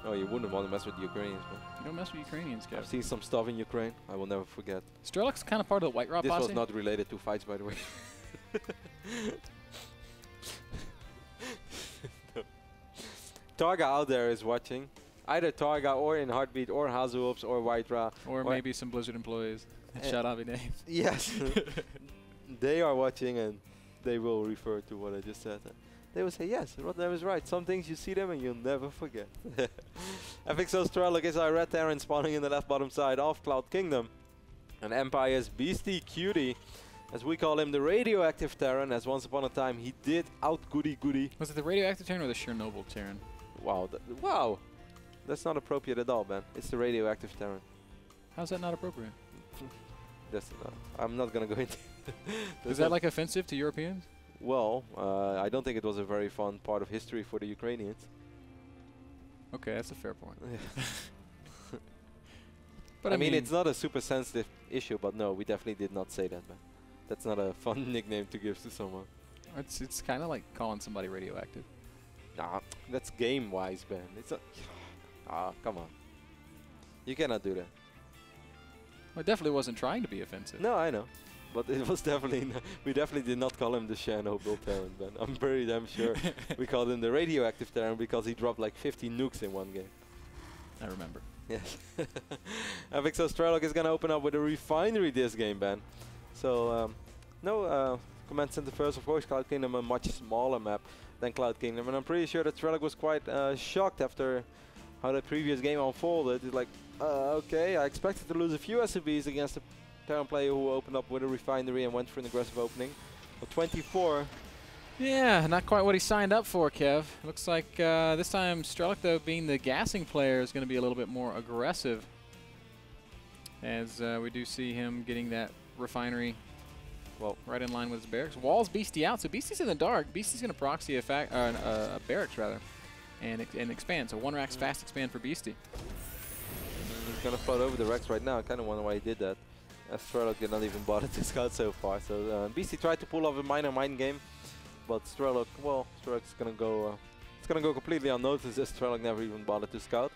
Oh, you wouldn't want to mess with the Ukrainians, man. You don't mess with Ukrainians, Kev. I've seen some stuff in Ukraine. I will never forget. Strelok's kind of part of the White Rock This posse. was not related to fights, by the way. No. Targa out there is watching. Either Targa or in Heartbeat or Hazuops or White-Ra. Or maybe some Blizzard employees. Shout out your names. Yes. They are watching and they will refer to what I just said. They will say, yes, Rotterdam is right. Some things you see them and you'll never forget. FXO Strelok is our red Terran spawning in the left bottom side of Cloud Kingdom. And Empire's BeastyQT, as we call him, the radioactive Terran, as once upon a time he did out goody. Was it the radioactive Terran or the Chernobyl Terran? Wow, wow. That's not appropriate at all, man. It's the radioactive Terran. How's that not appropriate? That's I'm not going to go into Is that like offensive to Europeans? Well, I don't think it was a very fun part of history for the Ukrainians. Okay, that's a fair point. But I mean, it's not a super sensitive issue, but no, we definitely did not say that, man. That's not a fun nickname to give to someone. It's kind of like calling somebody radioactive. Nah, that's game-wise, man. It's a come on. You cannot do that. Well, it definitely wasn't trying to be offensive. No, I know. But it was definitely, we definitely did not call him the Chernobyl Terran, man. I'm very damn sure we called him the radioactive Terran because he dropped like 50 nukes in one game. I remember. Yes. FXO Strelok is going to open up with a refinery this game, Ben. So, no Command Center first, of course. Cloud Kingdom, a much smaller map than Cloud Kingdom. And I'm pretty sure that Strelok was quite shocked after how the previous game unfolded. It's like, okay, I expected to lose a few SCVs against the Terran player who opened up with a refinery and went for an aggressive opening. But 24. Yeah, not quite what he signed up for, Kev. Looks like this time Strelok, though, being the gassing player, is going to be a little bit more aggressive. As we do see him getting that refinery, well, right in line with his barracks. Walls Beastie out, so Beastie's in the dark. Beastie's going to proxy a barracks, rather, and expand. So one rack's fast expand for Beastie. He's going to float over the racks right now. I kind of wonder why he did that. Strelok did not even bother to scout so far. So Beastie tried to pull off a minor mind game, but Strelok, well, Strelok's gonna go. It's gonna go completely unnoticed as Strelok never even bothered to scout,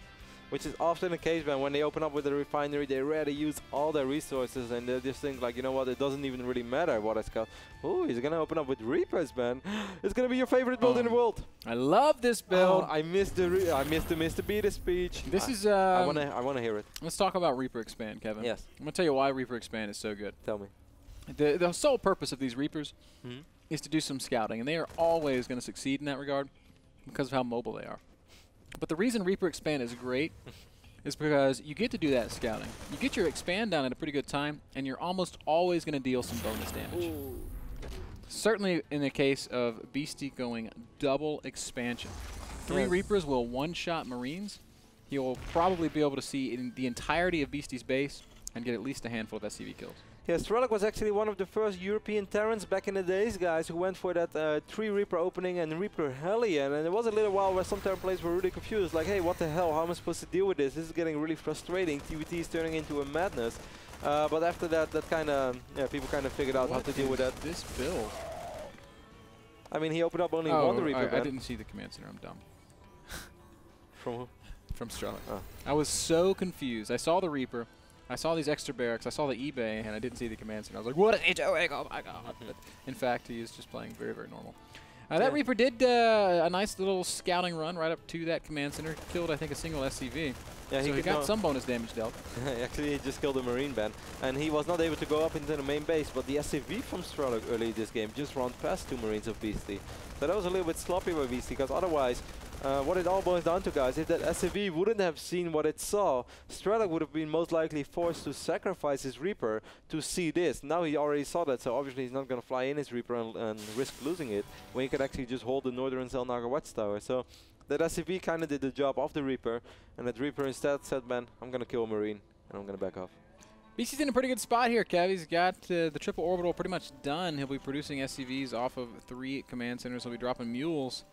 which is often the case, man. When they open up with a refinery, they rarely use all their resources, and they just think like, you know what, it doesn't even really matter what I scout. Oh, he's gonna open up with Reapers, man. It's gonna be your favorite build in the world. I love this build. I missed the Mr. Beater speech. This is I wanna hear it. Let's talk about Reaper Expand, Kevin. Yes. I'm gonna tell you why Reaper Expand is so good. Tell me. The sole purpose of these Reapers is to do some scouting, and they are always going to succeed in that regard because of how mobile they are. But the reason Reaper Expand is great is because you get to do that scouting. You get your expand down at a pretty good time, and you're almost always going to deal some bonus damage. Ooh. Certainly in the case of Beastie going double expansion. 3 Reapers will one-shot Marines. He will probably be able to see in the entirety of Beastie's base and get at least a handful of SCV kills. Yeah, Strelok was actually one of the first European Terrans back in the days, guys, who went for that 3 Reaper opening and Reaper Hellion. And there was a little while where some Terran players were really confused, like, hey, what the hell, how am I supposed to deal with this? This is getting really frustrating. TVT is turning into a madness. But after that, people kind of figured out how to deal with that. This build? I mean, he opened up only one Reaper. I didn't see the command center, I'm dumb. From who? From Strelok. Oh. I was so confused. I saw the Reaper. I saw these extra barracks, I saw the eBay, and I didn't see the command center. I was like, what is he doing? Oh my god. But in fact, he is just playing very, very normal. That Reaper did a nice little scouting run right up to that command center. Killed, I think, a single SCV. Yeah, so he got some bonus damage dealt. Actually, he just killed a Marine band. And he was not able to go up into the main base, but the SCV from Strelok early this game just ran past 2 Marines of Beastie. So that was a little bit sloppy by Beastie, because otherwise, what it all boils down to, guys, if that SCV wouldn't have seen what it saw, Strelok would have been most likely forced to sacrifice his Reaper to see this. Now he already saw that, so obviously he's not going to fly in his Reaper and risk losing it, when he could actually just hold the Northern Zelnaga Watchtower. So that SCV kind of did the job of the Reaper, and that Reaper instead said, man, I'm going to kill a Marine, and I'm going to back off. BC's in a pretty good spot here, Kev. He's got the triple orbital pretty much done. He'll be producing SCVs off of 3 command centers. He'll be dropping mules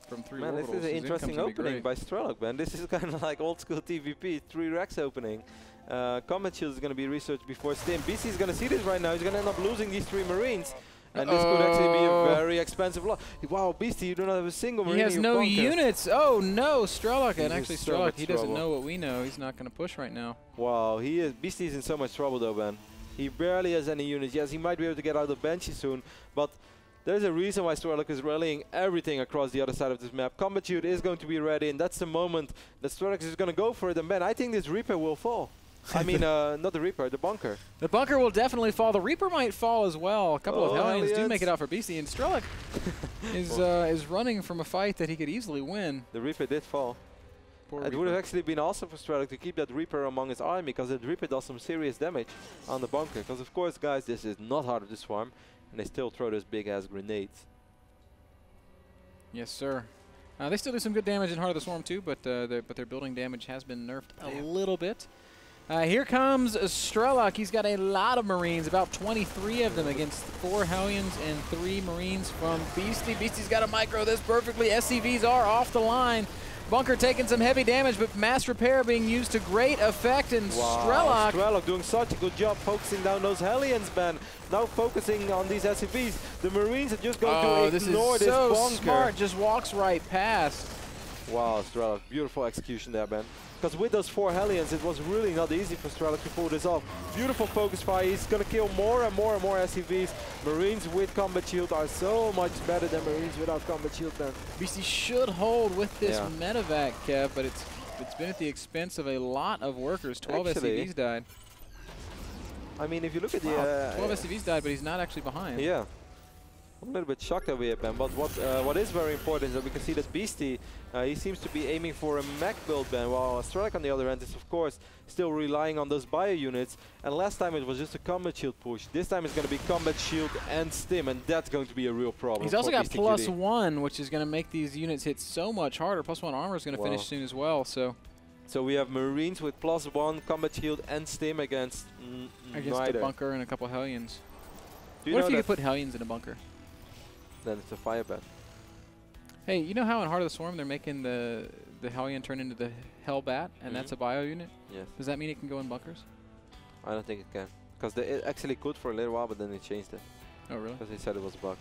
from 3 orbitals. This is an interesting opening by Strelok, man. This is kind of like old school TVP, 3 racks opening. Combat Shield is going to be researched before Stim. BC is going to see this right now. He's going to end up losing these 3 Marines. And this could actually be a very expensive loss. Wow, Beasty, you do not have a single marine. He has in no your bunker. units. Oh no, Strelok. And He's actually, in so Strelok, much he doesn't trouble. know what we know. He's not going to push right now. Wow, Beasty is in so much trouble though, man. He barely has any units. Yes, he might be able to get out of Banshee soon, but there's a reason why Strelok is rallying everything across the other side of this map. Combat Shield is going to be ready, and that's the moment that Strelok is going to go for it. And Ben, I think this Reaper will fall. I mean, not the Reaper, the bunker. The bunker will definitely fall. The Reaper might fall as well. A couple of Hellions do make it out for Beasty, and Strelok is running from a fight that he could easily win. The Reaper did fall. Poor It Reaper. would have actually been awesome for Strelok to keep that Reaper among his army, because that Reaper does some serious damage on the bunker. Because of course, guys, this is not hard to swarm, and they still throw those big-ass grenades. Yes, sir. They still do some good damage in Heart of the Swarm too, but their building damage has been nerfed a little bit. Here comes Strelok. He's got a lot of Marines, about 23 of them against 4 Hellions and 3 Marines from Beasty. Beasty's got to micro this perfectly. SCVs are off the line. Bunker taking some heavy damage, but mass repair being used to great effect. And wow, Strelok doing such a good job focusing down those Hellions, man. Now focusing on these SCVs. The Marines are just going to ignore this bunker. So smart, just walks right past. Wow, Strelok, beautiful execution there, man. Because with those 4 Hellions, it was really not easy for Strelok to pull this off. Beautiful focus fire. He's going to kill more and more and more SCVs. Marines with combat shield are so much better than Marines without combat shield, man. Beasty should hold with this medevac, Kev, but it's been at the expense of a lot of workers. 12 SCVs died. I mean, if you look at the... 12 SCVs died, but he's not actually behind. Yeah. I'm a little bit shocked over here, Ben, but what is very important is that we can see that Beasty, he seems to be aiming for a mech build, Ben, while Strelok on the other end is, of course, still relying on those bio units. And last time it was just a combat shield push. This time it's going to be combat shield and stim, and that's going to be a real problem. He's also got +1, which is going to make these units hit so much harder. +1 armor is going to finish soon as well, so we have Marines with +1 combat shield and stim against the bunker and a couple Hellions. What if you could put Hellions in a bunker? Then it's a fire bat. Hey, you know how in Heart of the Swarm they're making the Hellion turn into the Hellbat, and that's a bio unit? Yes. Does that mean it can go in bunkers? I don't think it can. Because it actually could for a little while, but then they changed it. Oh, really? Because they said it was a bug.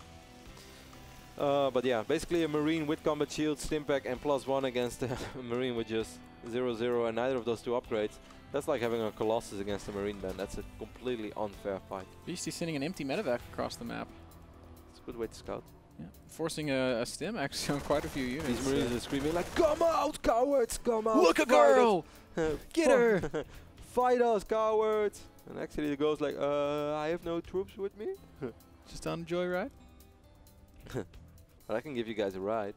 But yeah, basically a Marine with combat shield, stim pack, and +1 against a Marine with just 0/0 and neither of those 2 upgrades. That's like having a Colossus against a Marine band. That's a completely unfair fight. Beasty sending an empty medevac across the map. It's a good way to scout. Yeah, forcing a stim actually on quite a few units. These Marines are screaming like, "Come out, cowards! Come out! Look, a girl! Get her! Fight us, cowards!" And actually the girl's like, I have no troops with me. Just on a joyride? But I can give you guys a ride.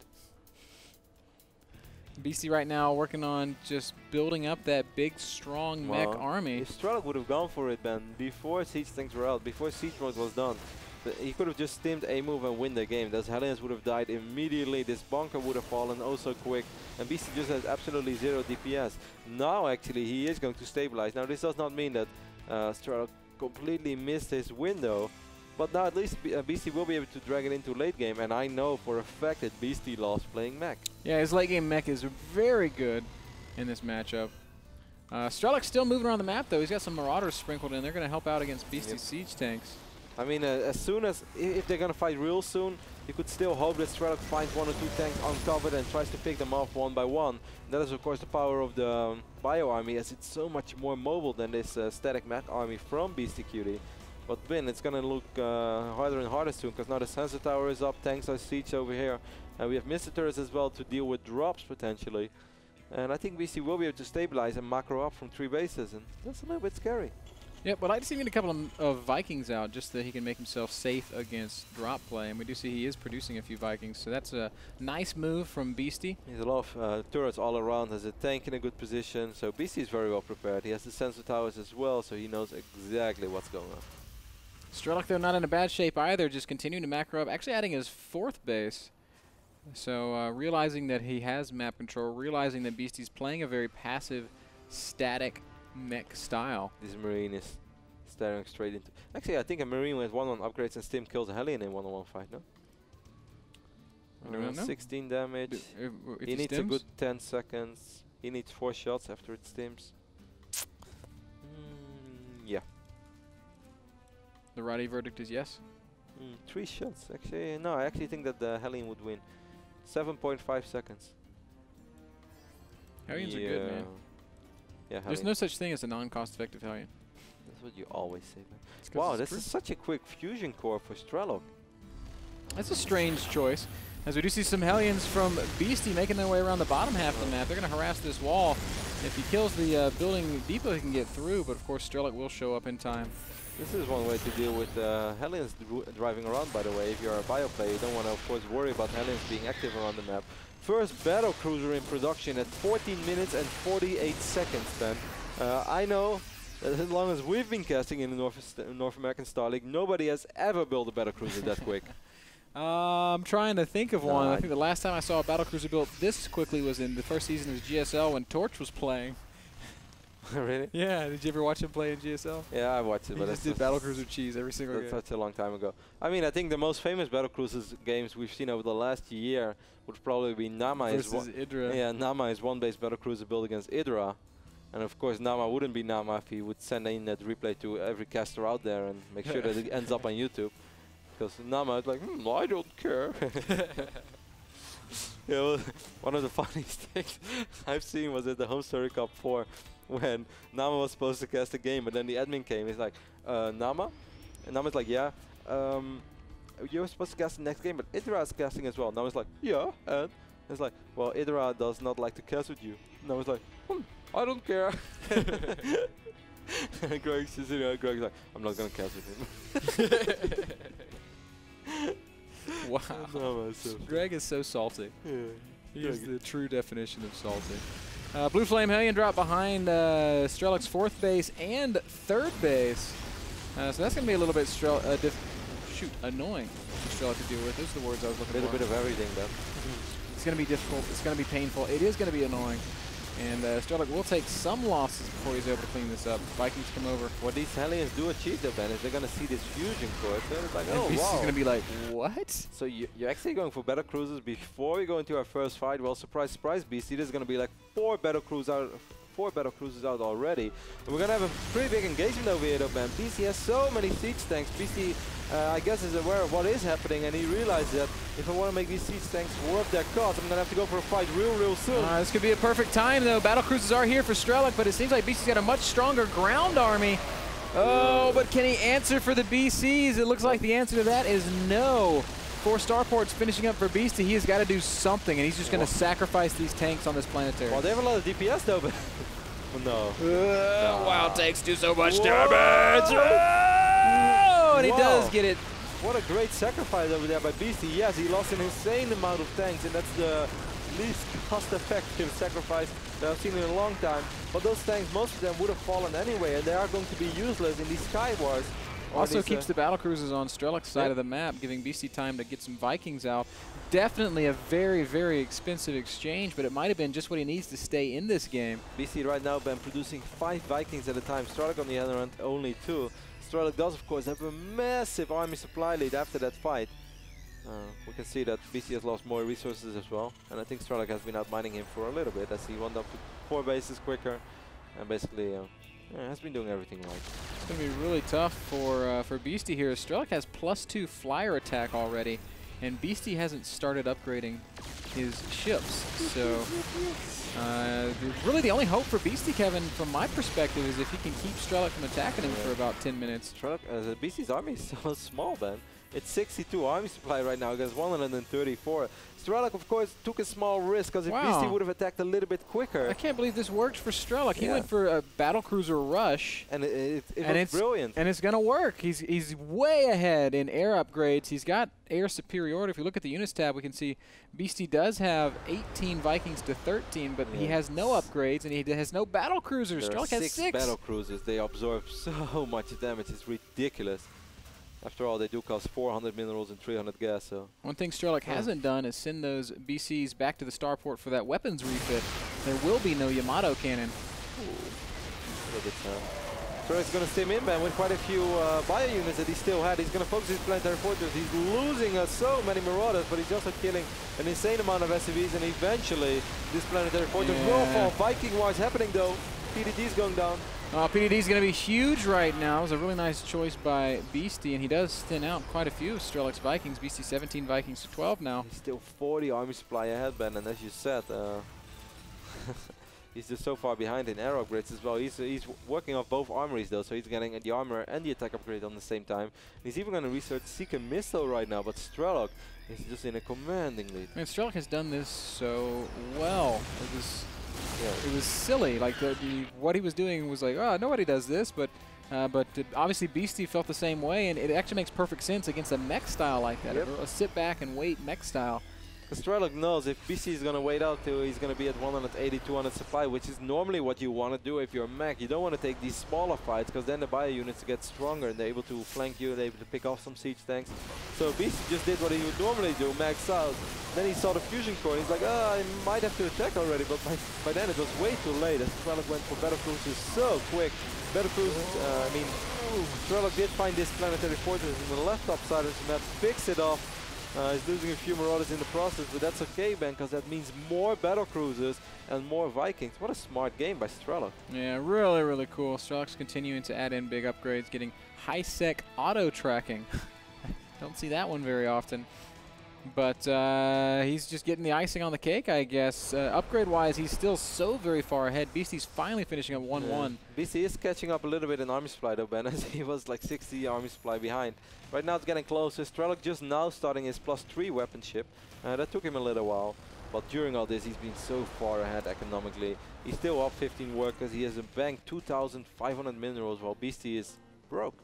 Beasty right now working on just building up that big, strong mech army. If Strelok would have gone for it, Ben, before siege tanks were out, before siege mode was done, he could have just stimmed a move and win the game. Those Hellions would have died immediately. This bunker would have fallen oh so quick. And Beasty just has absolutely 0 DPS. Now, actually, he is going to stabilize. Now, this does not mean that Strelok completely missed his window. But now at least Beasty will be able to drag it into late game. And I know for a fact that Beasty lost playing mech. Yeah, his late game mech is very good in this matchup. Strelok's still moving around the map, though. He's got some Marauders sprinkled in. They're going to help out against Beasty's siege tanks. I mean, as soon as, if they're going to fight real soon, you could still hope that Strelok finds 1 or 2 tanks uncovered and tries to pick them off one by one. And that is, of course, the power of the bio army, as it's so much more mobile than this static mech army from BeastyQT. But Ben, it's going to look harder and harder soon, because now the sensor tower is up, tanks are sieged over here. And we have missile turrets as well to deal with drops, potentially. And I think Beasty will be able to stabilize and macro up from 3 bases, and that's a little bit scary. Yep, but I'd like to see him get a couple of Vikings out just so that he can make himself safe against drop play. And we do see he is producing a few Vikings, so that's a nice move from Beasty. He has a lot of turrets all around, has a tank in a good position, so Beasty is very well prepared. He has the sensor towers as well, so he knows exactly what's going on. Strelok, though, not in a bad shape either, just continuing to macro up, actually adding his 4th base. So realizing that he has map control, realizing that Beasty's playing a very passive, static mech style. This Marine is staring straight into... Actually, I think a Marine with 1-1 upgrades and stim kills a Hellion in 1-on-1 fight, no? 16 damage. If he needs a good 10 seconds. He needs 4 shots after it stims. Yeah. The righty verdict is yes? 3 shots. Actually, no, I actually think that the Hellion would win. 7.5 seconds. Hellions are good, man. Yeah, There's no such thing as a non-cost-effective Hellion. That's what you always say, man. Wow, this is such a quick fusion core for Strelok. That's a strange choice, as we do see some Hellions from Beasty making their way around the bottom half of the map. They're going to harass this wall. If he kills the building depot, he can get through, but of course Strelok will show up in time. This is one way to deal with Hellions driving around, by the way. If you're a bio player, you don't want to, of course, worry about Hellions being active around the map. First battle cruiser in production at 14 minutes and 48 seconds, then. I know that as long as we've been casting in the North American Star League, nobody has ever built a battle cruiser that quick. I'm trying to think of one. I think the last time I saw a battle cruiser built this quickly was in the first season of GSL when Torch was playing. Really? Yeah. Did you ever watch him play in GSL? Yeah, I watched it. He just did battle cruiser cheese every single game. That's such a long time ago. I mean, I think the most famous battle cruisers games we've seen over the last year would probably be Nama versus Idra. Yeah, Nama is one base battle cruiser built against Idra. And of course, Nama wouldn't be Nama if he would send in that replay to every caster out there and make sure that it ends up on YouTube. Because Nama is like, I don't care. Yeah, well, one of the funniest things I've seen was at the Home Story Cup 4 when Nama was supposed to cast a game, but then the admin came. He's like, Nama? And Nama's like, yeah. You're supposed to cast the next game, but Idra is casting as well. Nama's like, yeah, and? It's like, well, Idra does not like to cast with you. Nama's like, I don't care. And Greg's just, Greg's like, I'm not going to cast with him. Wow. No, so Greg is so salty. Yeah. He is the true definition of salty. Blue Flame Hellion drop behind Strelok's 4th base and 3rd base. So that's going to be a little bit annoying for Strelok to deal with. Those are the words I was looking for. A little bit of everything, then. It's going to be difficult. It's going to be painful. It is going to be annoying. And Strelok will take some losses before he's able to clean this up. Vikings come over. What these Hellions do achieve, though, Ben, is they're going to see this fusion core. So it's like, oh, wow. Beasty's going to be like, what? So you're actually going for battle cruisers before we go into our first fight. Well, surprise, surprise, Beasty. There's going to be like 4 battle cruisers out already. And we're going to have a pretty big engagement over here, though, man. Beasty has so many siege tanks. Beasty, I guess, is aware of what is happening, and he realized that if I want to make these siege tanks worth their cost, I'm going to have to go for a fight real soon. This could be a perfect time, though. Battle cruisers are here for Strelok, but it seems like Beasty's got a much stronger ground army. Oh, but can he answer for the BCs? It looks like the answer to that is no. 4 starports finishing up for Beasty. He has got to do something, and he's just going to sacrifice these tanks on this planetary. Well, they have a lot of DPS, though, but no. Wild tanks do so much damage. Oh, and he does get it. What a great sacrifice over there by Beasty. Yes, he lost an insane amount of tanks, and that's the least cost-effective sacrifice that I've seen in a long time. But those tanks, most of them would have fallen anyway, and they are going to be useless in these Sky Wars. Also keeps the battle cruisers on Strelok's side of the map, giving Beasty time to get some Vikings out. Definitely a very, very expensive exchange, but it might have been just what he needs to stay in this game. Beasty right now been producing 5 Vikings at a time. Strelok on the other hand, only 2. Strelok does, of course, have a massive army supply lead after that fight. We can see that Beasty has lost more resources as well, and I think Strelok has been outmining him for a little bit as he went up to 4 bases quicker, and basically has been doing everything right. It's going to be really tough for Beasty here. Strelok has +2 flyer attack already, and Beasty hasn't started upgrading his ships. So really the only hope for Beasty, Kevin, from my perspective, is if he can keep Strelok from attacking him for about 10 minutes. Strelok, Beasty's army is so small, man. It's 62 army supply right now against 134. Strelok, of course, took a small risk because if Beasty would have attacked a little bit quicker. I can't believe this worked for Strelok. He went for a battlecruiser rush. And it was brilliant. And it's going to work. He's way ahead in air upgrades. He's got air superiority. If we look at the units tab, we can see Beasty does have 18 Vikings to 13, but he has no upgrades, and he has no battlecruisers. Strelok has 6 battlecruisers. They absorb so much damage. It's ridiculous. After all, they do cost 400 minerals and 300 gas. So one thing Strelok hasn't done is send those BCs back to the starport for that weapons refit. There will be no Yamato cannon. Strelok's going to stim in, man, with quite a few bio units that he still had. He's going to focus his planetary fortress. He's losing so many Marauders, but he's also killing an insane amount of SCVs, and eventually this planetary fortress will fall. Viking Wars happening, though. PDG's going down. PDD is going to be huge right now. It was a really nice choice by Beasty, and he does thin out quite a few of Strelok's Vikings. Beasty 17, Vikings 12 now. He's still 40 army supply ahead, Ben, and as you said, he's just so far behind in air upgrades as well. He's working off both armories though, so he's getting the armor and the attack upgrade on the same time. He's even going to research Seeker Missile right now, but Strelok is just in a commanding lead. Man, Strelok has done this so well. It was silly. Like what he was doing was like, oh, nobody does this, but obviously Beasty felt the same way, and it actually makes perfect sense against a mech style like that, a sit back and wait mech style. Strelok knows if BC is going to wait out till he's going to be at 180, 200 supply, which is normally what you want to do if you're a mech. You don't want to take these smaller fights because then the bio units get stronger and they're able to flank you, they're able to pick off some siege tanks. So BC just did what he would normally do, max out. Then he saw the fusion core and he's like, oh, I might have to attack already, but by then it was way too late as Strelok went for battle cruisers so quick. Battle cruisers, Strelok did find this planetary fortress on the left top side of the map, fix it off. He's losing a few Marauders in the process, but that's okay, Ben, because that means more battle cruisers and more Vikings. What a smart game by Strelok. Yeah, really, really cool. Strelok's continuing to add in big upgrades, getting high-sec auto tracking. Don't see that one very often. But he's just getting the icing on the cake, I guess. Upgrade-wise, he's still so very far ahead. Beasty's finally finishing up 1-1. Yeah. Beasty is catching up a little bit in army supply, though, Ben, as he was like 60 army supply behind. Right now it's getting closer. Strelok just now starting his +3 weaponship. That took him a little while. But during all this, he's been so far ahead economically. He's still up 15 workers. He has a bank 2,500 minerals, while Beasty is broke.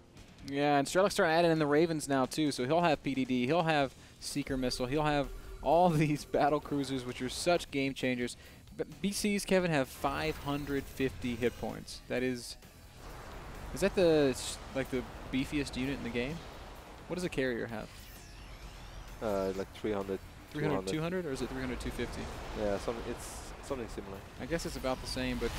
Yeah, and Strelok's starting adding in the Ravens now, too. So he'll have PDD. He'll have Seeker Missile. He'll have all these battle cruisers, which are such game changers. But BC's, Kevin, have 550 hit points. That is that the beefiest unit in the game? What does a carrier have? Like 300. 300, 200, or is it 300, 250? Yeah, it's something similar. I guess it's about the same, but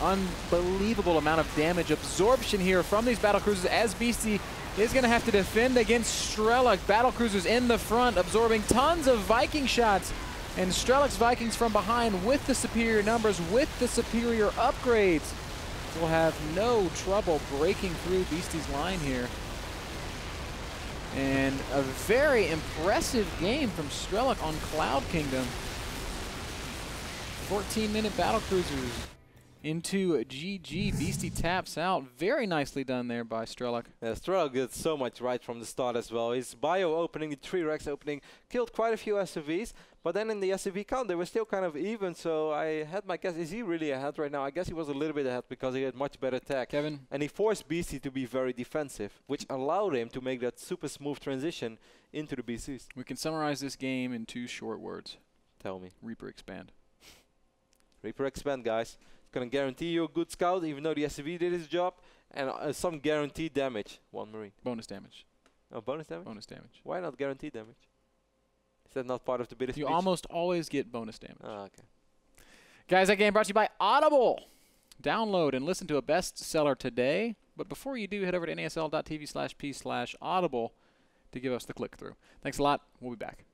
unbelievable amount of damage absorption here from these battle cruisers as Beasty is going to have to defend against Strelok. Battle cruisers in the front, absorbing tons of Viking shots, and Strelok's Vikings from behind with the superior numbers, with the superior upgrades, will have no trouble breaking through Beasty's line here. And a very impressive game from Strelok on Cloud Kingdom. 14-minute battle cruisers into GG. Beasty taps out. Very nicely done there by Strelok. Yeah, Strelok did so much right from the start as well. His bio opening, the 3 Rex opening, killed quite a few SCVs. But then in the SCV count, they were still kind of even. So I had my guess, is he really ahead right now? I guess he was a little bit ahead because he had much better tech. Kevin. And he forced Beasty to be very defensive, which allowed him to make that super smooth transition into the BCs. We can summarize this game in 2 short words. Tell me. Reaper expand. Reaper expand, guys. It's going to guarantee you a good scout, even though the SCV did his job, and some guaranteed damage. 1 Marine. Bonus damage. Oh, bonus damage? Bonus damage. Why not guaranteed damage? Is that not part of the bidder speech? You almost always get bonus damage. Oh, okay. Guys, that game brought to you by Audible. Download and listen to a bestseller today. But before you do, head over to nasl.tv/p/audible to give us the click-through. Thanks a lot. We'll be back.